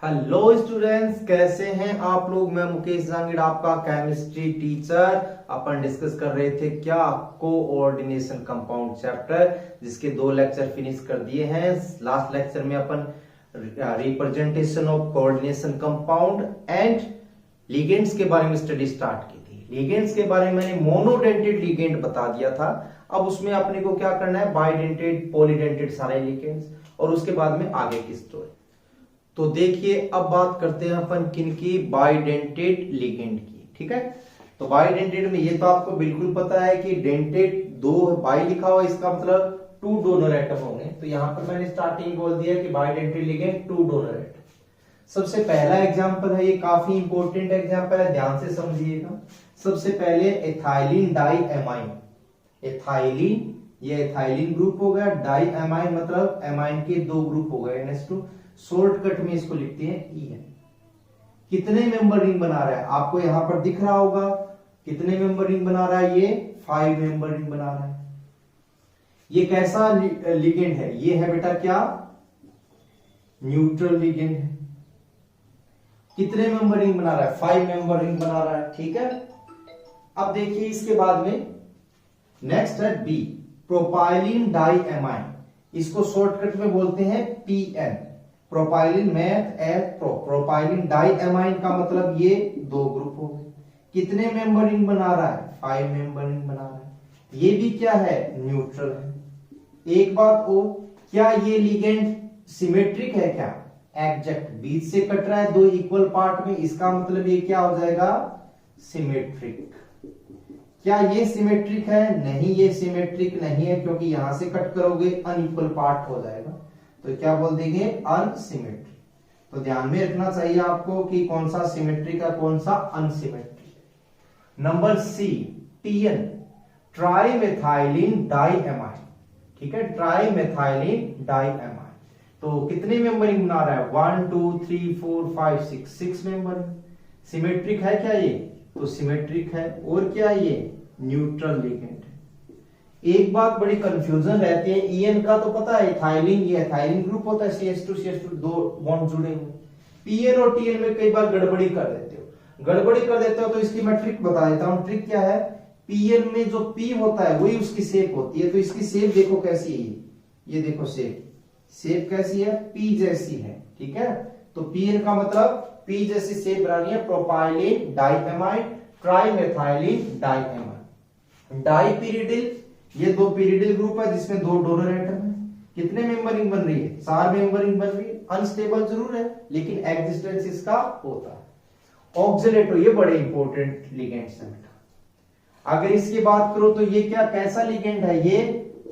Hello students, कैसे हैं आप लोग। मैं मुकेश जांगीड़, आपका केमिस्ट्री टीचर। अपन डिस्कस कर रहे थे क्या कोऑर्डिनेशन कंपाउंड चैप्टर, जिसके 2 लेक्चर फिनिश कर दिए हैं। लास्ट लेक्चर में अपन representation of coordination compound and ligands के बारे में स्टडी स्टार्ट की थी। लिगेंड्स के बारे में मैंने मोनोडेंटेड लिगेंड बता दिया था। अब उसमें अपने को क्या करना है, बाइडेंटेड, पॉलीडेंटेड सारे लिगेंड्स, और उसके बाद में आगे की स्टोरी। तो देखिए, अब बात करते हैं अपन किनकी, बाइडेंटेड लिगेंड की। ठीक है, तो बाइडेंटेड में ये तो आपको बिल्कुल पता है कि डेंटेड, 2 बाई लिखा हुआ, इसका मतलब 2 डोनर एटम होंगे। तो यहां पर मैंने स्टार्टिंग बोल दिया कि बाइडेंटेड लिगेंड 2 डोनर एटम। सबसे पहला एग्जांपल है, ये काफी इंपॉर्टेंट एग्जांपल है, ध्यान से समझिएगा। सबसे पहले एथाइलिन डाई एमाइन। एथाइलिन, ये एथाइलिन ग्रुप हो गया, डाई एमाइन मतलब एमाइन के 2 ग्रुप हो गए, NH2। शॉर्टकट में इसको लिखते हैं EN। कितने मेंबर रिंग बना रहा है, आपको यहां पर दिख रहा होगा कितने मेंबर रिंग बना रहा है, ये 5 मेंबर रिंग बना रहा है। ये कैसा लिगेंड है, ये है बेटा क्या, न्यूट्रल लिगेंड है। कितने मेंबर रिंग बना रहा है, 5 मेंबर रिंग बना रहा है। ठीक है, अब देखिए इसके बाद में नेक्स्ट है B, प्रोपाइलिन डाई एमाइन। इसको शॉर्टकट में बोलते हैं PN, प्रोपाइलिन मैथ एथ प्रो। प्रोपाइलिन डाई एमाइन का मतलब ये 2 ग्रुप हो गए। कितने मेंबर रिंग बना रहा है, 5 मेंबर रिंग बना रहा है। ये भी क्या है, न्यूट्रल है। एक बात और, क्या ये लिगेंड सिमेट्रिक है, क्या एग्जैक्ट बीच से कट रहा है 2 इक्वल पार्ट में, इसका मतलब ये क्या हो जाएगा, सिमेट्रिक। क्या ये सिमेट्रिक है, नहीं, ये सिमेट्रिक नहीं है, क्योंकि यहां से कट करोगे अनइक्वल पार्ट हो जाएगा, तो क्या बोल देंगे, अनसिमेट्रिक। तो ध्यान में रखना चाहिए आपको कि कौन सा सिमेट्रिक है, कौन सा unsymmetric. Number C, TN, trimethylene di amine. ठीक है, ट्राइमेथाइलिन डाई एमाइन। तो कितने मेंबरिंग बना रहा है, 1 2 3 4 5 6 मेंबरिंग। सिमेट्रिक है क्या ये, तो सिमेट्रिक है। और क्या ये, न्यूट्रल लिगेंड है। एक बात बड़ी कंफ्यूजन रहती है, EN का तो पता है, इथाइलिन, ये इथाइलिन ग्रुप होता है, CH2 2 बॉन्ड जुड़े हुए। PN और TN में कई बार गड़बड़ी कर देते हो, तो इसकी मैं ट्रिक बता देता हूं। ट्रिक क्या है, PN में जो P होता है वही उसकी शेप होती है। तो इसकी शेप देखो कैसी है, ये देखो शेप कैसी है, P जैसी है। ठीक है, तो PN का मतलब P जैसी शेप बनानी है, प्रोपाइलिन डाइएमाइन, ट्राइमेथाइलिन डाइएमाइन। डाइपीरिडिल, ये 2 पीरिडिल ग्रुप है जिसमें 2 डोनर एटम है। कितने मेंबरिंग बन रही है, 4 मेंबरिंग बन रही है। अनस्टेबल जरूर है, लेकिन एग्जिस्टेंस इसका होता है। ऑक्सिलेटो, ये बड़े इंपॉर्टेंट लिगेंड्स हैं बेटा। अगर इसकी बात करो तो ये क्या, कैसा लिगेंड है, ये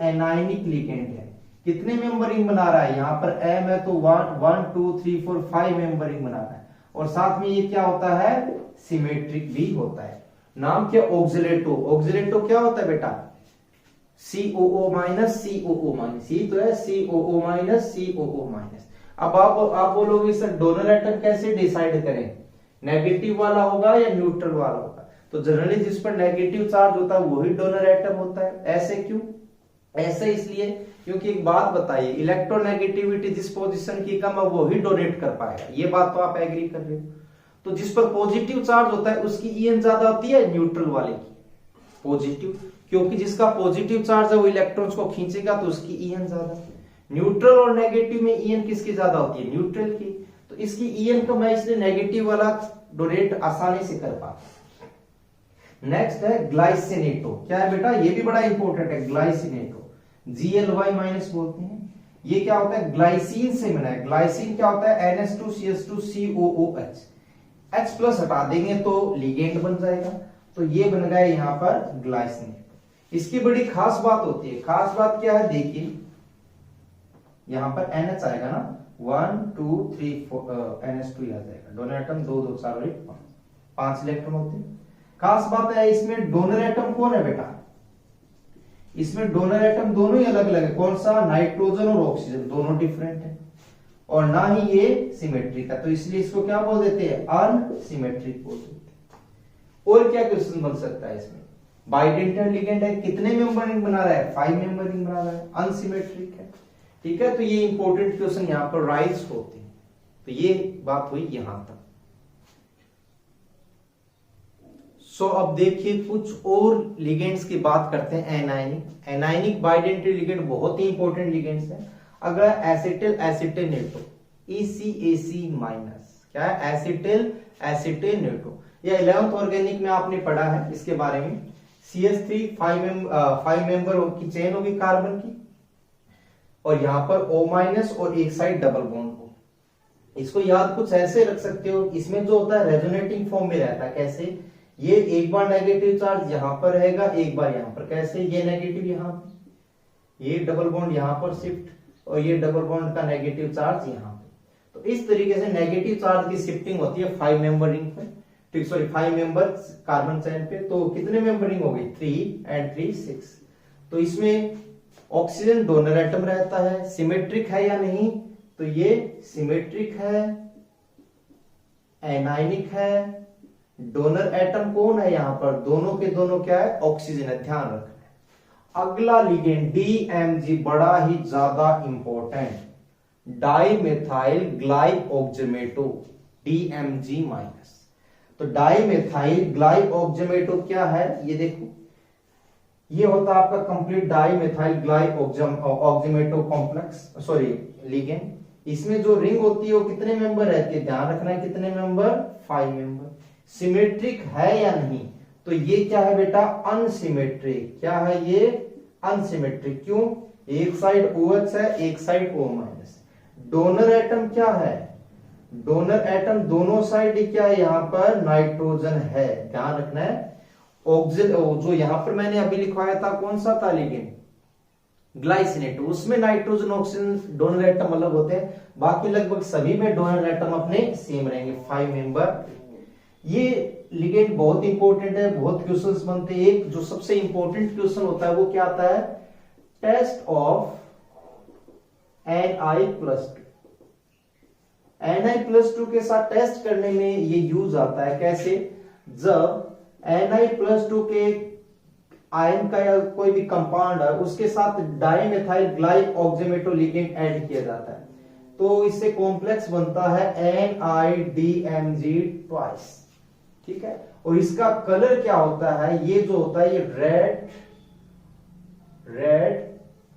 एनायनिक लिगेंड है। कितने मेंबरिंग बना रहा है, यहां पर M है तो 1 2 3 4 5 मेंबरिंग बना रहा है। और साथ में ये क्या होता है, सिमेट्रिक भी होता है। नाम क्या, ऑक्सिलेटो। ऑक्सिलेटो क्या होता है बेटा, COO माइनस COO माइनस, सी तो है COO माइनस COO माइनस। अब आप बोलोगे सर डोनर एटम कैसे डिसाइड करें, नेगेटिव वाला होगा या न्यूट्रल वाला होगा। तो जनरली जिस पर नेगेटिव चार्ज होता है वही डोनर एटम होता है। ऐसे क्यों, ऐसे इसलिए क्योंकि एक बात बताइए, इलेक्ट्रोनेगेटिविटी जिस पोजीशन की कम है वो ही डोनेट कर पाएगा। ये बात तो आप एग्री कर रहे हो। तो जिस पर पॉजिटिव चार्ज होता है उसकी EN ज्यादा होती है, न्यूट्रल वाले की पॉजिटिव, क्योंकि जिसका पॉजिटिव चार्ज है वो इलेक्ट्रॉन्स को खींचेगा तो उसकी EN ज्यादा। न्यूट्रल और नेगेटिव में EN किसकी ज्यादा होती है, न्यूट्रल की। तो इसकी EN को मैं इसलिए नेगेटिव वाला डोनेट आसानी से कर पाता। नेक्स्ट है ग्लाइसिनेटो। क्या है बेटा, ये भी बड़ा इंपॉर्टेंट है, ग्लाइसिनेटो, GLY माइनस बोलते हैं। ये क्या होता है, ग्लाइसिन से बना है। ग्लाइसिन क्या होता है, NH2CH2COOH। H प्लस हटा देंगे तो लिगेंड बन जाएगा। तो ये बन गया यहां पर ग्लाइसिनेटो। इसकी बड़ी खास बात होती है, खास बात क्या है, देखिए यहां पर NH आएगा ना, 1 2 3 4 NH2 आ जाएगा। डोनर एटम 2 2 4 5 इलेक्ट्रॉन होते हैं। खास बात है इसमें डोनर एटम कौन है बेटा, इसमें डोनर एटम दोनों ही अलग अलग है। कौन सा, नाइट्रोजन और ऑक्सीजन, दोनों डिफरेंट है। और ना ही ये सिमेट्रिक है, तो इसलिए इसको क्या बोल देते हैं, अनसिमेट्रिक बोल देते हैं। और क्या क्वेश्चन बन सकता है इसमें, बाइडेंटेड लिगेंड है, कितने मेंबरिंग बना रहा है, 5 मेंबरिंग बना रहा है, अनसिमेट्रिक है। ठीक है, तो ये इंपॉर्टेंट क्वेश्चन यहाँ पर राइज होते हैं। तो ये बात हुई यहां तक। सो अब देखिए कुछ और लिगेंड्स की बात करते हैं। एनायनिक एनायनिक बाइडेंटरी लिगेंड बहुत ही इंपॉर्टेंट लिगेंड्स है। अगर एसिटिल एसिटेनेटो ECAC माइनस, क्या है एसिटिल एसिटेनेटो, या 11th ऑर्गेनिक में आपने पढ़ा है इसके बारे में। CH3 5 मेंबर की चेन होगी कार्बन की, और यहां पर O माइनस और एक साइड डबल बॉन्ड हो। इसको याद कुछ ऐसे रख सकते हो, इसमें जो होता है रेजोनेटिंग फॉर्म में रहता है। कैसे, ये एक बार नेगेटिव चार्ज यहां पर रहेगा, एक बार यहां पर। कैसे, ये नेगेटिव यहां पर, ये डबल बॉन्ड यहां पर शिफ्ट, और ये डबल बॉन्ड का नेगेटिव चार्ज यहां पे। तो इस तरीके से नेगेटिव चार्ज की शिफ्टिंग होती है 5 मेंबर रिंग पे, ठीक, सॉरी 5 मेंबर कार्बन चेन पे। तो कितने मेंबर रिंग हो गई, 3 and 3 6। तो इसमें ऑक्सीजन डोनर एटम रहता है। सिमेट्रिक है या नहीं, तो ये सिमेट्रिक है, एनायनिक है। डोनर एटम कौन है यहां पर, दोनों के दोनों क्या है, ऑक्सीजन है, ध्यान रखना है। अगला लिगेंड DMG, बड़ा ही ज्यादा important, dimethyl glyoximato, DMG minus. तो डाइमेथाइल ग्लाइऑक्जेमेटो क्या है, ये देखो, ये होता है आपका complete dimethyl glyoximato complex, sorry ligand. इसमें जो रिंग होती है वो कितने मेंबर रहती है, ध्यान रखना है, कितने मेंबर, 5 मेंबर। सिमेट्रिक है या नहीं, तो ये क्या है बेटा, अनसिमेट्रिक। क्या है ये, अनसिमेट्रिक। क्यों, एक साइड OH है, एक side O minus. Donor atom क्या है, डोनर एटम दोनों साइड क्या है, यहां पर नाइट्रोजन है, ध्यान रखना है। ऑक्सीजन जो यहां पर मैंने अभी लिखवाया था, कौन सा था लिगेंड, ग्लाइसिनेट, उसमें नाइट्रोजन ऑक्सीजन डोनर एटम अलग होते हैं, बाकी लगभग सभी में डोनर एटम अपने सेम रहेंगे, 5 मेंबर। ये लिगेंड बहुत इंपॉर्टेंट है, बहुत क्वेश्चंस बनते हैं। एक जो सबसे इंपॉर्टेंट क्वेश्चन होता है वो क्या आता है, टेस्ट ऑफ Ni+2। Ni+2 के साथ टेस्ट करने में ये यूज आता है। कैसे, जब Ni+2 के आयन का या कोई भी कंपाउंड है उसके साथ डाइमेथाइल ग्लाइऑक्जेमेटो लिगेंड ऐड किया जाता है, तो इससे कॉम्प्लेक्स बनता है NiDMG ट्वाइस, ठीक है। और इसका कलर क्या होता है, ये जो होता है ये रेड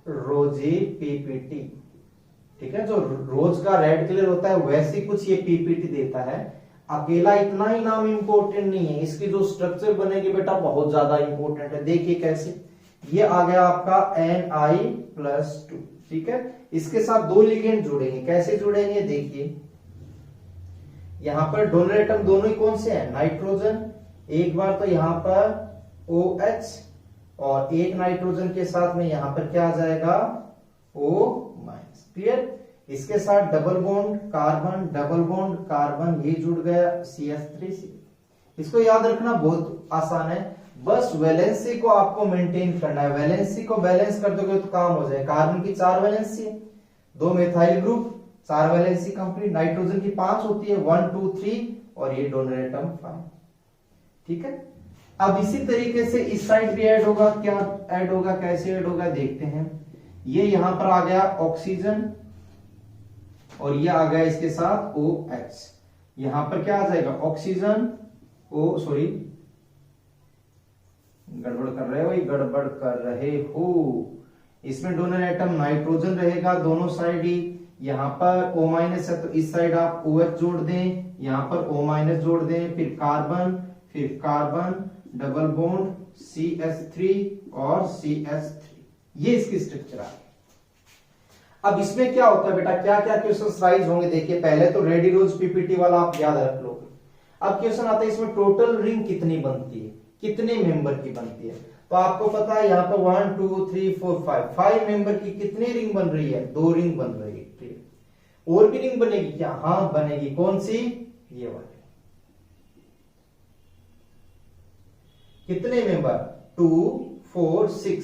रोजी PPT, ठीक है। जो रोज का रेड कलर होता है वैसे कुछ ये PPT देता है। अकेला इतना ही नाम इंपॉर्टेंट नहीं है, इसकी जो स्ट्रक्चर बनेगी बेटा बहुत ज्यादा इंपॉर्टेंट है। देखिए कैसे, ये आ गया आपका Ni+2, ठीक है। इसके साथ 2 लिगेंड जुड़ेंगे, कैसे जुड़ेंगे, देखिए यहां पर डोनर एटम दोनों ही कौन से हैं, नाइट्रोजन। एक बार तो यहां पर OH, और एक नाइट्रोजन के साथ में यहां पर क्या आ जाएगा, O माइनस, क्लियर। इसके साथ double bond carbon, double bond carbon, ये जुड़ गया CH3C। इसको याद रखना बहुत आसान है, बस वैलेंसी को आपको मेंटेन करना है। वैलेंसी को बैलेंस कर दोगे तो काम हो जाए। कार्बन की 4 वैलेंसी है, 2 methyl group, 4 valency complete. Nitrogen की 5 होती है, 1 2 3, और ये डोनर एटम 5, ठीक है। अब इसी तरीके से इस साइड भी ऐड होगा, क्या ऐड होगा, कैसे ऐड होगा, देखते हैं। ये यहां पर आ गया ऑक्सीजन, और ये आ गया इसके साथ OH। यहां पर क्या आ जाएगा, ऑक्सीजन, सॉरी गड़बड़ कर रहे हो, गड़बड़ कर रहे हो। इसमें डोनर एटम नाइट्रोजन रहेगा दोनों साइड ही। यहां पर O माइनस है तो इस साइड आप OH जोड़ दें, यहां पर O माइनस जोड़ दें, फिर कार्बन, डबल बॉन्ड CH3 और CH3। ये इसकी स्ट्रक्चर है। अब इसमें क्या होता है बेटा, क्या क्या क्वेश्चन राइज होंगे, देखिए। पहले तो रेडी रोज PPT वाला आप याद रख लोगे। अब क्वेश्चन आता है इसमें टोटल रिंग कितनी बनती है, कितने मेंबर की बनती है। तो आपको पता है यहाँ पर 1 2 3 4 5 मेंबर की कितनी रिंग बन रही है, 2 रिंग बन रही है, ठीक। और भी रिंग बनेगी क्या, हाँ बनेगी, कौन सी, ये वाली। कितने मेंबर, 2 4 6।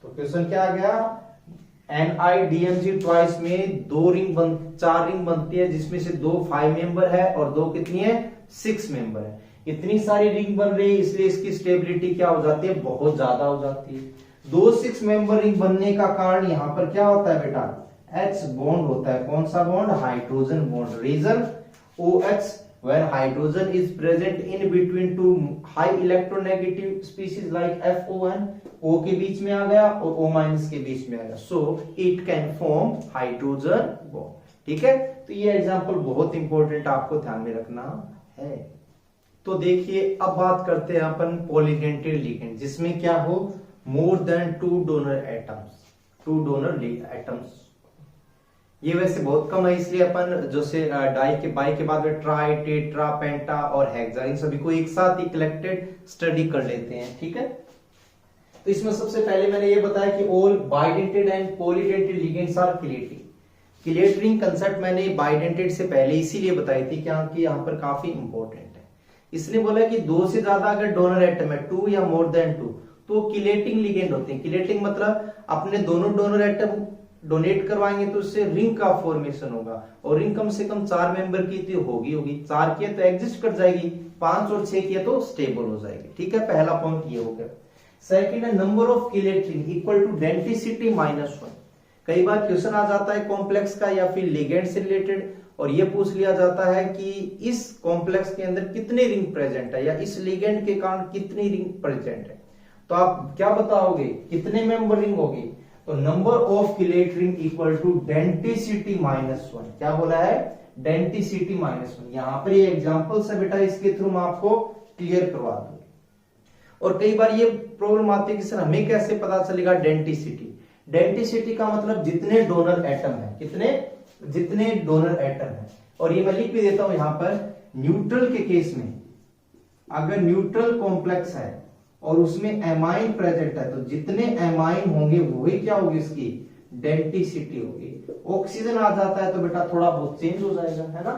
तो क्वेश्चन क्या आ गया, NiDMG ट्वाइस में 4 रिंग बनती है, जिसमें से 2 5 मेंबर है और 2 कितनी है, 6 मेंबर है। इतनी सारी रिंग बन रही है, इसलिए इसकी स्टेबिलिटी क्या हो जाती है, बहुत ज्यादा हो जाती है। 2 6 मेंबर रिंग बनने का कारण यहां पर क्या होता है बेटा, H बॉन्ड होता है, कौन सा bond? Hydrogen bond. Reason OH when hydrogen is present in between two high electronegative species like FON, O के बीच में आ गया और O माइनस के बीच में आ गया, so it can form hydrogen bond। ठीक है, तो ये एग्जांपल बहुत इंपॉर्टेंट आपको ध्यान में रखना है। तो देखिए अब बात करते हैं अपन पॉलीडेंटेड लिगेंड, जिसमें क्या हो, more than 2 donor atoms, 2 donor atoms. ये वैसे बहुत कम है, इसलिए अपन जैसे डाई के बाई के बाद में ट्राई, टेट्रा, पेंटा और हेक्सा, इन सभी को एक साथ ही कलेक्टेड स्टडी कर लेते हैं। ठीक है, तो इसमें सबसे पहले मैंने ये बताया कि all bidentate and polydentate ligands are chelating. Chelating concept मैंने बाइडेंटेड से पहले इसीलिए बताई थी क्योंकि यहाँ पर काफी इंपॉर्टेंट है। इसलिए बोला कि 2 से ज्यादा अगर डोनर एटम है, 2 या मोर देन 2, तो किलेटिंग लिगेंड होते हैं। किलेटिंग मतलब अपने दोनों डोनर एटम डोनेट करवाएंगे तो उससे रिंग का फॉर्मेशन होगा, और रिंग कम से कम 4 मेंबर की तो होगी 4 की तो एग्जिस्ट कर जाएगी, 5 और 6 की तो स्टेबल हो जाएगी। ठीक है, पहला पॉइंट ये हो गया। सेकंड है number of chelating equal to density -1। कई बार क्वेश्चन आ जाता है कॉम्प्लेक्स का या फिर लिगेंड से रिलेटेड, और ये पूछ लिया जाता है कि इस कॉम्प्लेक्स के अंदर कितने रिंग प्रेजेंट है या इस लिगेंड के कारण कितनी रिंग प्रेजेंट है, तो आप क्या बताओगे, कितने मेंबर रिंग होगी? तो number of chelating equal to density -1। क्या बोला है? डेंसिटी -1। यहां पर ये एग्जांपल्स है बेटा, इसके थ्रू मैं आपको क्लियर करवा दूंगी। और कई बार ये प्रॉब्लम आती है कि सर हमें कैसे पता चलेगा डेंसिटी? डेंसिटी का मतलब जितने डोनर एटम है, जितने डोनर एटम है। और ये मैं लिख भी देता हूं यहां पर, न्यूट्रल के केस में अगर न्यूट्रल कॉम्प्लेक्स है और उसमें एमाइन प्रेजेंट है, तो जितने एमाइन होंगे वही क्या होगी, इसकी डेंसिटी होगी। ऑक्सीजन आ जाता है तो बेटा थोड़ा बहुत चेंज हो जाएगा, है ना।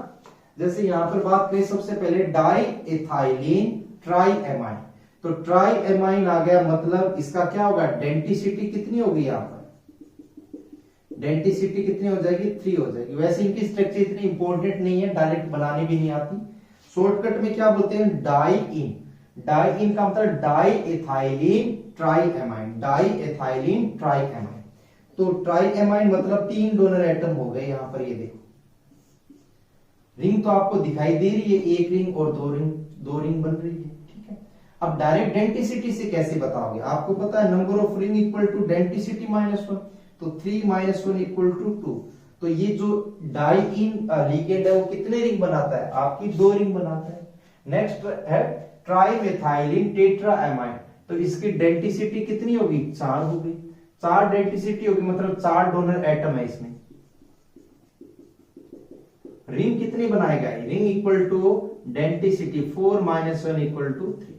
जैसे यहां पर बात करें सबसे पहले डाई एथाइलिन ट्राई एमाइन, तो ट्राई एमाइन आ गया, मतलब इसका क्या होगा, डेंसिटी कितनी होगी, यहां पर डेंसिटी कितनी हो जाएगी, 3 हो जाएगी। वैसे इनकी स्ट्रक्चर इतनी इंपॉर्टेंट नहीं है, डायरेक्ट बनाने भी नहीं आती। शॉर्टकट में क्या बोलते हैं, डाई इन। डाई इन का मतलब diethylene triamine, diethylene triamine. तो ट्राई एमाइन मतलब 3 डोनर एटम हो गए यहां पर। ये देखो रिंग तो आपको दिखाई दे रही है, 1 रिंग और 2 रिंग बन रही है। ठीक है, अब डायरेक्ट डेंसिटी से कैसे बताओगे? आपको पता है number of ring equal to density -1, तो 3 - 1 इक्वल टू 2। तो ये जो डाई इन लिगेंड है वो कितने रिंग बनाता है, आपकी 2 रिंग बनाता है। नेक्स्ट है ट्राइमेथाइलिन टेट्राएमाइन, तो इसकी डेंसिटी कितनी होगी, 4 होगी। 4 डेंसिटी होगी, मतलब 4 डोनर एटम है इसमें। रिंग कितनी बनाएगा, ring equal to density 4 - 1 equal to 3।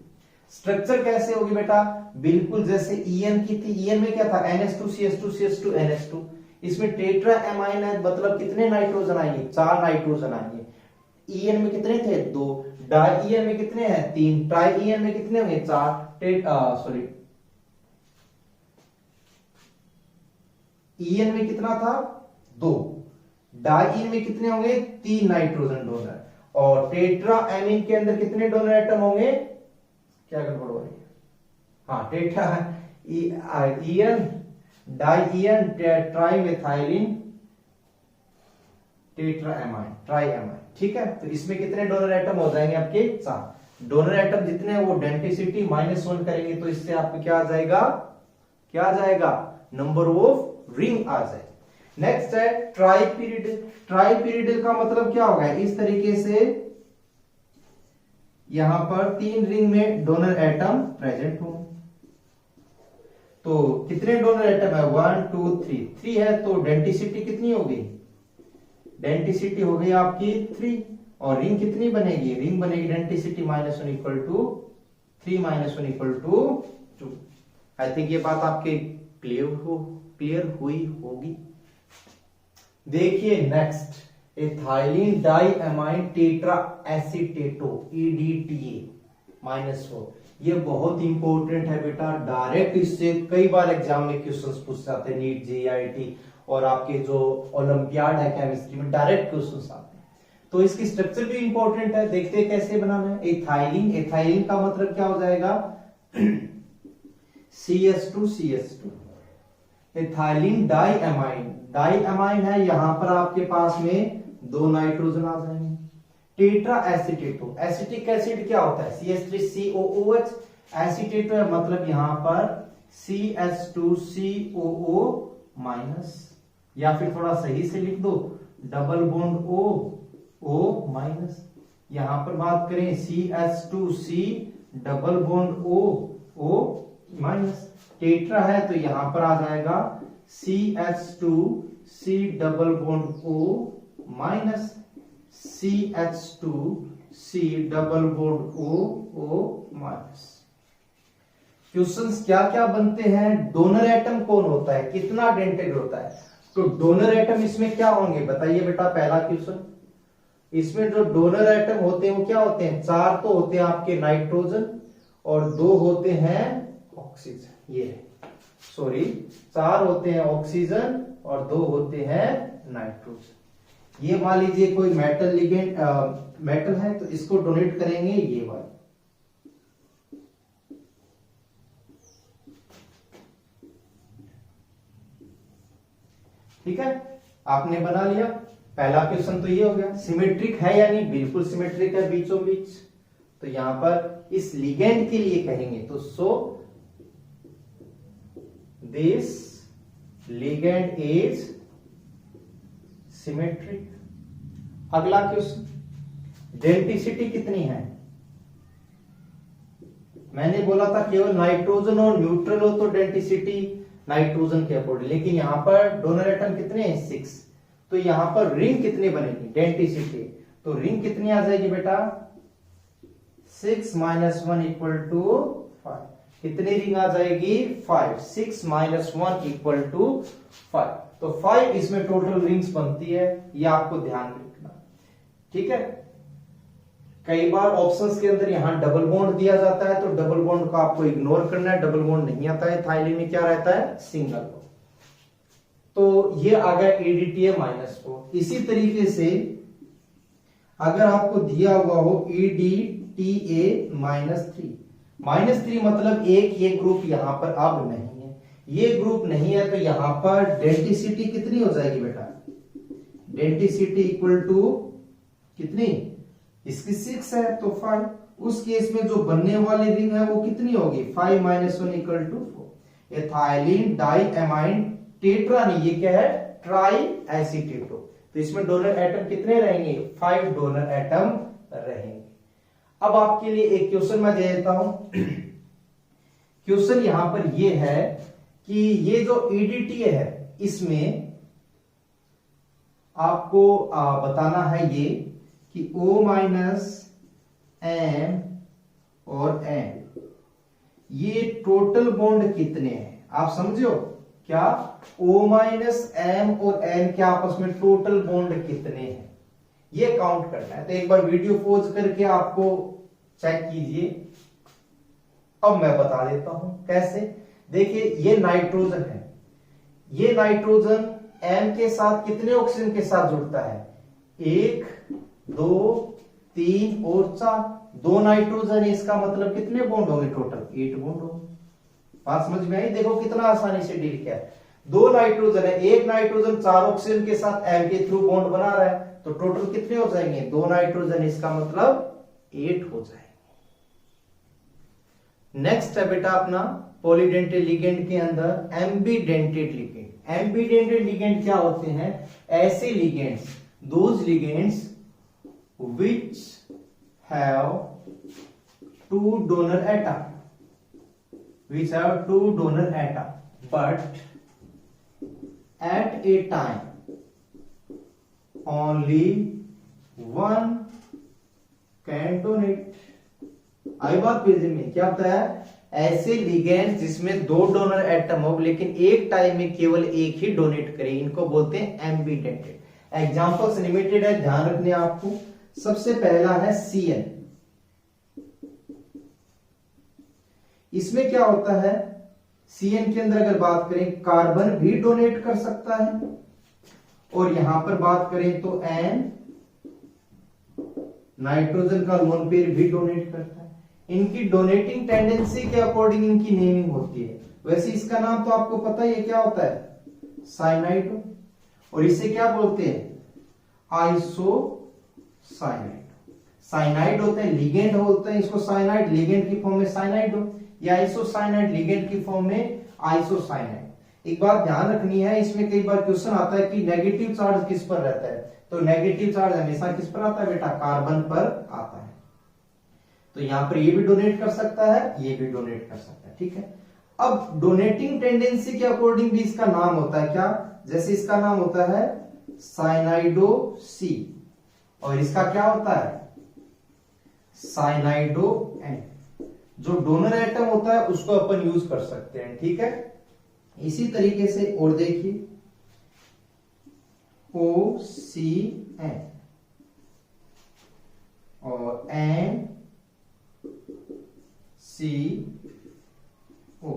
Structure कैसे होगी बेटा, बिल्कुल जैसे ईएन की थी। ईएन में क्या था, NH2CH2CH2 NH2। इसमें टेट्रा एमाइन है, मतलब कितने नाइट्रोजन आएंगे, 4 नाइट्रोजन आएंगे। ईएन में कितने थे, 2। डाई ईएन में कितने हैं, 3। ट्राई ईएन में कितने होंगे, 4। ईएन में कितना था, 2। डाई ईएन में कितने होंगे, 3 नाइट्रोजन डोनर। और टेट्रा एमीन के अंदर कितने डोनर एटम होंगे, क्या गड़बड़ हो रही है, हाँ, टेट्रा ईएन डाई ईएन ट्राइमेथाइलिन टेट्राएमाइन ट्राइएमाइन। ठीक है, तो इसमें कितने डोनर एटम हो जाएंगे आपके, 4। डोनर एटम जितने हैं वो डेंसिटी -1 करेंगे, तो इससे आपको क्या आ जाएगा, नंबर ऑफ रिंग आ जाएगा। नेक्स्ट है ट्राइपीरिडल। ट्राइपीरिडल का मतलब क्या होगा, इस तरीके से यहां पर 3 रिंग में डोनर एटम प्रेजेंट होंगे। तो कितने डोनर एटम है, 1 2 3 है, तो डेंसिटी कितनी होगी, डेंसिटी हो गई आपकी 3। और रिंग कितनी बनेगी, रिंग बनेगी density -1 equal to 3 - 1 equal to 2। I think ये बात आपके क्लियर हुई होगी। देखिए next, ethylene diamine tetra acetato EDTA -4। ये बहुत इंपॉर्टेंट है बेटा, डायरेक्ट इससे कई बार एग्जाम में क्वेश्चंस पूछ जाते हैं, नीट JIT और आपके जो ओलंपियाड है केमिस्ट्री में डायरेक्ट क्वेश्चंस आते हैं। तो इसकी स्ट्रक्चर भी इंपॉर्टेंट है, देखते हैं कैसे बनाना है। एथाइलिन का मतलब क्या हो जाएगा, CH2CH2। एथाइलिन डाईएमाइन, डाईएमाइन है, यहां पर आपके पास में 2 नाइट्रोजन आ जाएंगे। टेट्रा एसीटेटो, एसिटिक एसिड क्या होता है? CH3COOH, एसीटेटो है मतलब यहां पर CH2COO माइनस, या फिर थोड़ा सही से लिख दो डबल बॉन्ड O माइनस। यहां पर बात करें CH2C double bond O minus. Tetra है तो यहां पर आ जाएगा CH2C double bond O minus CH2C double bond O minus. Questions क्या क्या बनते हैं? डोनर एटम कौन होता है, कितना डेंटेड होता है? तो डोनर एटम इसमें क्या होंगे बताइए बेटा, पहला क्वेश्चन। इसमें जो डोनर एटम होते हैं वो क्या होते हैं? 4 तो होते हैं आपके नाइट्रोजन और 2 होते हैं ऑक्सीजन। ये सॉरी 4 होते हैं ऑक्सीजन और 2 होते हैं नाइट्रोजन। ये मान लीजिए कोई मेटल लिगेंड मेटल है तो इसको डोनेट करेंगे ये वाले। ठीक है, आपने बना लिया। पहला क्वेश्चन तो ये हो गया। सिमेट्रिक है या नहीं? बिल्कुल सिमेट्रिक है बीचों बीच। तो यहां पर इस लिगेंड के लिए कहेंगे तो so this ligand is symmetric. अगला क्वेश्चन, डेंसिटी कितनी है? मैंने बोला था केवल नाइट्रोजन और न्यूट्रल हो तो डेंसिटी नाइट्रोजन के अकॉर्डिंग, लेकिन यहां पर डोनर एटम कितने हैं? 6। तो यहां पर रिंग कितनी बनेगी? डेंसिटी तो रिंग कितनी आ जाएगी बेटा? 6 - 1 = 5। कितनी रिंग आ जाएगी? 5। 6 - 1 = 5। तो 5 इसमें टोटल रिंग्स बनती है, ये आपको ध्यान रखना। ठीक है, कई बार ऑप्शंस के अंदर यहां डबल बॉन्ड दिया जाता है तो डबल बॉन्ड को आपको इग्नोर करना है, डबल बॉन्ड नहीं आता है। थाइलिन में क्या रहता है? Single bond. तो ये आ गया EDTA -4। इसी तरीके से अगर आपको दिया हुआ हो EDTA -3 मतलब ये ग्रुप यहां पर अब नहीं है, ये ग्रुप नहीं है, तो यहां पर डेंसिटी कितनी हो जाएगी बेटा? डेंसिटी इक्वल टू कितनी? इसकी 6 है तो 5। उस केस में जो बनने वाली रिंग है वो कितनी होगी? 5 - 1 = 4। एथाइलिन डाईएमाइन टेट्रा नहीं, ये क्या है? ट्राई एसीटेटो। तो इसमें डोनर एटम कितने रहेंगे? 5 डोनर एटम रहेंगे। अब आपके लिए एक क्वेश्चन मैं दे देता हूं। क्वेश्चन यहां पर ये है कि ये जो EDTA है इसमें आपको बताना है ये कि O - M और N ये टोटल बॉन्ड कितने हैं? आप समझो क्या? O - M और N के आपस में टोटल बॉन्ड कितने हैं ये काउंट करना है। तो एक बार वीडियो पॉज करके आपको चेक कीजिए। अब मैं बता देता हूं कैसे। देखिए ये नाइट्रोजन है, ये नाइट्रोजन M के साथ कितने ऑक्सीजन के साथ जुड़ता है? 1 2 3 और 4। 2 नाइट्रोजन है, इसका मतलब कितने बॉन्ड होंगे? टोटल 8 बॉन्ड होंगे। बात समझ में आई? देखो कितना आसानी से डील किया। 2 नाइट्रोजन है, 1 नाइट्रोजन 4 ऑक्सीजन के साथ M के थ्रू बॉन्ड बना रहा है, तो टोटल कितने हो जाएंगे? 2 नाइट्रोजन, इसका मतलब 8 हो जाएंगे। नेक्स्ट है बेटा अपना पॉलीडेंटेड लिगेंड के अंदर एम्बीडेंटेड लिगेंड। एम्बीडेंटेड लिगेंड क्या होते हैं? ऐसे ligands, those ligands which have 2 donor atom, but at a time only one can donate। आई बात पेज में क्या बताया? ऐसे लिगेंड्स जिसमें 2 डोनर एटम हो लेकिन एक टाइम में केवल एक ही डोनेट करे, इनको बोलते हैं एम्बीडेंटेड। एग्जांपल्स लिमिटेड है, ध्यान रखने आपको। सबसे पहला है CN। इसमें क्या होता है? CN के अंदर अगर बात करें कार्बन भी डोनेट कर सकता है, और यहां पर बात करें तो N नाइट्रोजन का लोन पेयर भी डोनेट करता है। इनकी डोनेटिंग टेंडेंसी के अकॉर्डिंग इनकी नेमिंग होती है। वैसे इसका नाम तो आपको पता ही है क्या होता है? साइनाइड, और इसे क्या बोलते हैं, आइसोसाइनाइड। साइनाइड होते हैं, लिगेंड बोलते हैं इसको साइनाइड, लिगेंड की फॉर्म में साइनाइड हो, या आइसोसाइनाइड लिगेंड की फॉर्म में आइसोसाइनाइड। एक बात ध्यान रखनी है, इसमें कई बार क्वेश्चन आता है कि नेगेटिव चार्ज किस पर रहता है, तो नेगेटिव चार्ज हमेशा किस पर आता है बेटा, कार्बन पर आता है। तो यहां पर ये भी डोनेट कर सकता है, ये भी डोनेट कर सकता है, ठीक है। अब डोनेटिंग टेंडेंसी के अकॉर्डिंग भी इसका नाम होता है क्या, जैसे इसका नाम होता है साइनाइडो सी, और इसका क्या होता है, साइनाइडो एन। जो डोनर एटम होता है उसको अपन यूज कर सकते हैं, ठीक है। इसी तरीके से और देखिए ओ सी एन और एन सी ओ,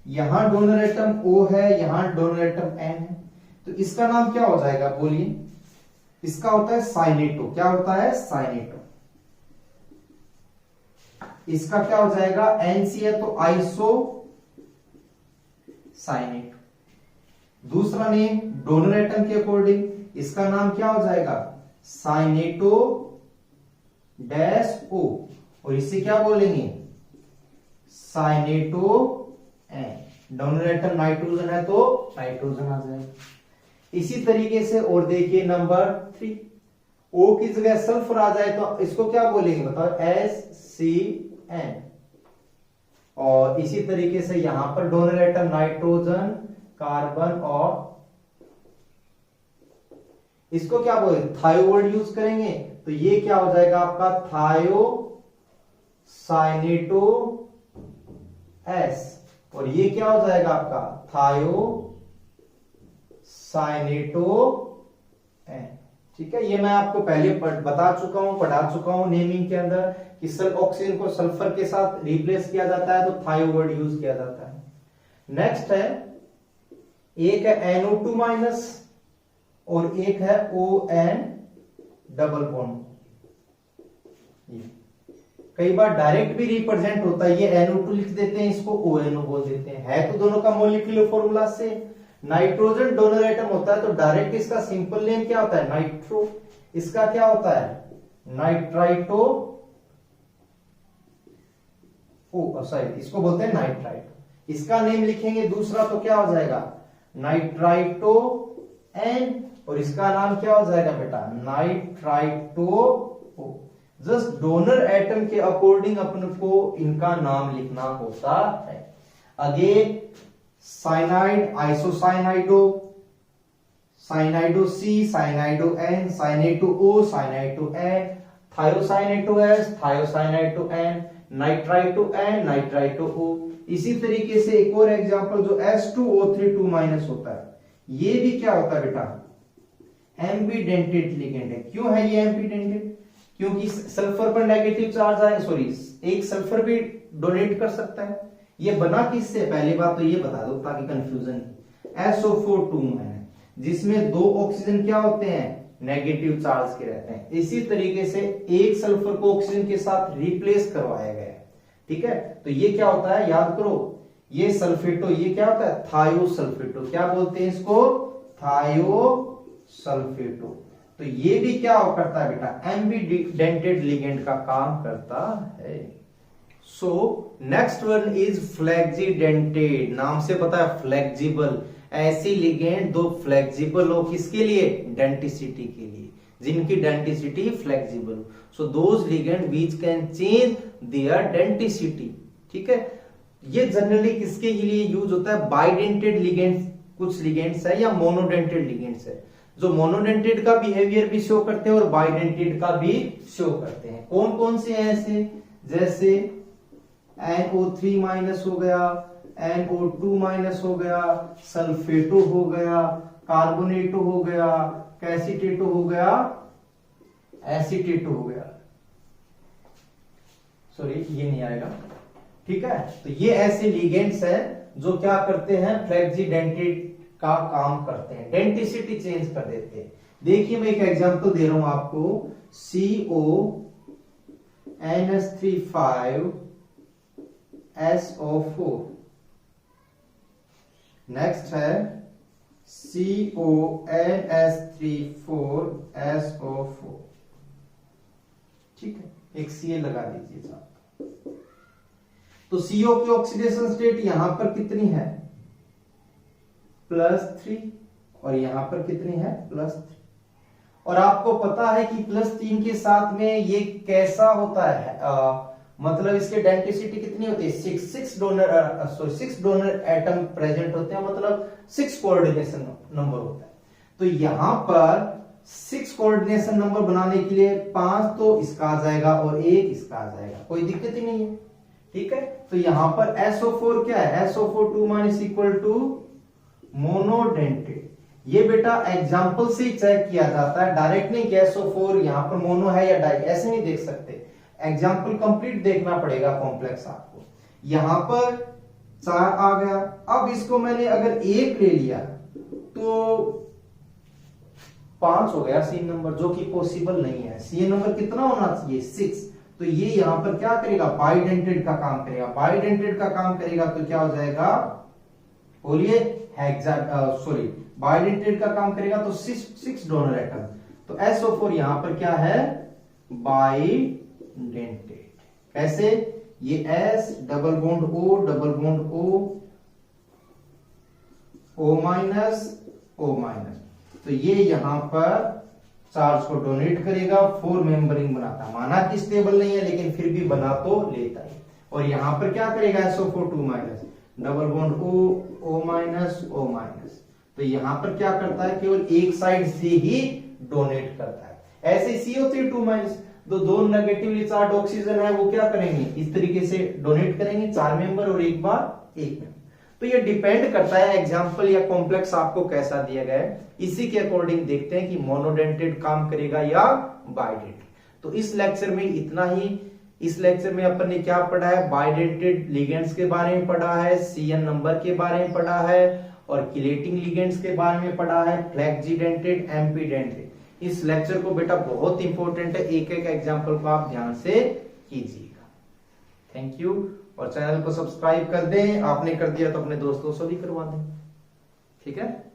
यहां डोनर एटम O है, यहां डोनर एटम N है, तो इसका नाम क्या हो जाएगा बोलिए, इसका होता है साइनेटो। क्या होता है, साइनेटो। इसका क्या हो जाएगा, NC है तो आइसो साइनेटो। दूसरा नेम डोनर एटम के अकॉर्डिंग, इसका नाम क्या हो जाएगा, साइनेटो डैश O, और इसे क्या बोलेंगे, साइनेटो एन। डोनर एटम नाइट्रोजन है तो नाइट्रोजन आ जाएगा। इसी तरीके से और देखिए नंबर 3, O की जगह सल्फर आ जाए तो इसको क्या बोलेंगे बताओ, SCN। और इसी तरीके से यहां पर डोनर एटम नाइट्रोजन, कार्बन, और इसको क्या बोले, थायो वर्ड यूज करेंगे, तो ये क्या हो जाएगा आपका, थायो साइनेटो एस, और ये क्या हो जाएगा आपका, थायो साइनेटो एन, ठीक है। ये मैं आपको पहले बता चुका हूं, पढ़ा चुका हूं नेमिंग के अंदर कि ऑक्सीजन को सल्फर के साथ रिप्लेस किया जाता है तो थायो वर्ड यूज किया जाता है। नेक्स्ट है, एक है NO2 माइनस और एक है ON डबल बॉन्ड। कई बार डायरेक्ट भी रिप्रेजेंट होता है, ये NO2 लिख देते हैं, इसको ONO बोल देते हैं, है तो दोनों का मॉलिक्यूलर फॉर्मूला से। नाइट्रोजन डोनर एटम होता है तो डायरेक्ट इसका सिंपल नेम क्या होता है, नाइट्रो। इसका क्या होता है, नाइट्राइटो, सॉरी इसको बोलते हैं नाइट्राइट। इसका नेम लिखेंगे दूसरा तो क्या हो जाएगा, नाइट्राइटो एन, और इसका नाम क्या हो जाएगा बेटा, nitrito O. Just donor atom के अकॉर्डिंग अपन को इनका नाम लिखना होता है। Again cyanide, isocyanido, cyanido C, cyanido N, cyanato O, cyanito N, thiocyanato S, thiocyanito N, nitrito N, nitrito O. इसी तरीके से एक और एग्जांपल जो H2O3 2- होता है, ये भी क्या होता है बेटा, एम्बीडेंटेड लिगेंड है। क्यों है ये एम्बीडेंटेड, क्योंकि सल्फर पर नेगेटिव चार्ज आए, सॉरी एक सल्फर भी डोनेट कर सकता है। ये बना किससे, पहली बात तो ये बता दो ताकि कंफ्यूजन, SO4 2- है, जिसमें 2 ऑक्सीजन क्या होते हैं, नेगेटिव चार्ज के रहते हैं। इसी तरीके से एक सल्फर को ऑक्सीजन के साथ रिप्लेस करवाया गया है, ठीक है। तो ये क्या होता है, याद करो, ये सल्फेटो, ये क्या होता है, थायो सल्फेटो। क्या बोलते हैं इसको, थायो सल्फेटो। तो ये भी क्या करता है बेटा, एम्बीडेंटेड लिगेंड का काम करता है। So next one is flexidentate. नाम से पता है फ्लेक्सिबल, ऐसी लिगेंड दो फ्लेक्सिबल हो, किसके लिए, डेंटिसिटी के लिए, जिनकी डेंटिसिटी फ्लेक्सिबल हो। So those ligand which can change their denticity, ठीक है। ये जनरली किसके लिए यूज होता है, बाइडेंटेड लिगेंड्स, कुछ लिगेंड्स है, या मोनोडेंटेड लिगेंड्स है, जो मोनोडेंटेड का बिहेवियर भी शो करते हैं और बाइडेंटेड का भी शो करते हैं। कौन कौन से हैं ऐसे, जैसे NO3- हो गया, NO2- हो गया, सल्फेटो हो गया, कार्बोनेटो हो गया, कैसीटेटो हो गया, एसीटेटो हो गया, सॉरी ये नहीं आएगा, ठीक है। तो ये ऐसे लिगेंड्स हैं जो क्या करते हैं, फ्लेक्सिडेंटेड का काम करते हैं, डेंटिसिटी चेंज कर देते हैं। देखिए मैं एक एग्जांपल दे रहा हूं आपको, CONH3 5SO4। नेक्स्ट है CONS34SO4। ठीक है, एक Ca लगा दीजिए साहब। तो CO की ऑक्सीडेशन स्टेट यहां पर कितनी है, +3, और यहां पर कितनी है, +3। और आपको पता है कि +3 के साथ में ये कैसा होता है, मतलब इसके डेंसिटी कितनी होती है, 6 डोनर एटम प्रेजेंट होते हैं, मतलब 6 कोऑर्डिनेशन नंबर होता है। तो यहां पर 6 कोऑर्डिनेशन नंबर बनाने के लिए 5 तो इसका आ जाएगा और 1 इसका आ जाएगा, कोई दिक्कत ही नहीं है। ठीक है, तो यहां पर SO4 क्या है, SO4 2- मोनोडेंटेड। ये बेटा एग्जाम्पल से चेक किया जाता है, डायरेक्ट नहीं कि SO4 यहां पर मोनो है या डाई, ऐसे नहीं देख सकते, एग्जाम्पल कंप्लीट देखना पड़ेगा कॉम्प्लेक्स आपको। यहां पर 4 आ गया, अब इसको मैंने अगर 1 ले लिया तो 5 हो गया सीन नंबर, जो कि पॉसिबल नहीं है। सीन नंबर कितना होना चाहिए, 6। तो ये यहां पर क्या करेगा, बाइडेंटेड का काम करेगा। बाइडेंटेड का काम करेगा तो क्या हो जाएगा, बोलिए, सॉरी, बाइडेंटेड का काम करेगा तो 6 डोनर एटम। तो SO4 यहां पर क्या है, बाइडेंटेड। कैसे, ये S double bond O double bond O minus, तो ये यहां पर चार्ज को डोनेट करेगा, 4 मेंबरिंग बनाता है। माना कि स्टेबल नहीं है लेकिन फिर भी बना तो लेता है। और यहां पर क्या करेगा, SO4 2- double bond O minus. तो यहां पर क्या करता है, केवल एक साइड से ही डोनेट करता है। ऐसे CO3 2-, दो नेगेटिवली चार्ज ऑक्सीजन है वो क्या करेंगे, इस तरीके से डोनेट करेंगे, 4 मेंबर और एक बार 1 मेंबर। तो ये डिपेंड करता है एग्जाम्पल या कॉम्प्लेक्स आपको कैसा दिया गया है, इसी के अकॉर्डिंग देखते हैं कि मोनोडेंटेड काम करेगा या बाइडेंटेड। तो इस लेक्चर में इतना ही। इस लेक्चर में अपन ने क्या पढ़ा है, बाइडेंटेड लिगेंड्स के बारे में पढ़ा है, CN नंबर के बारे में पढ़ा है, और किलेटिंग लिगेंड्स के बारे में पढ़ा है, फ्लेक्सीडेंटेड, एम्पीडेंटेड। इस लेक्चर को बेटा बहुत इंपॉर्टेंट है, एक एक एग्जाम्पल को आप ध्यान से कीजिएगा। Thank you. और चैनल को सब्सक्राइब कर दें, आपने कर दिया तो अपने दोस्तों से भी करवा दें। ठीक है।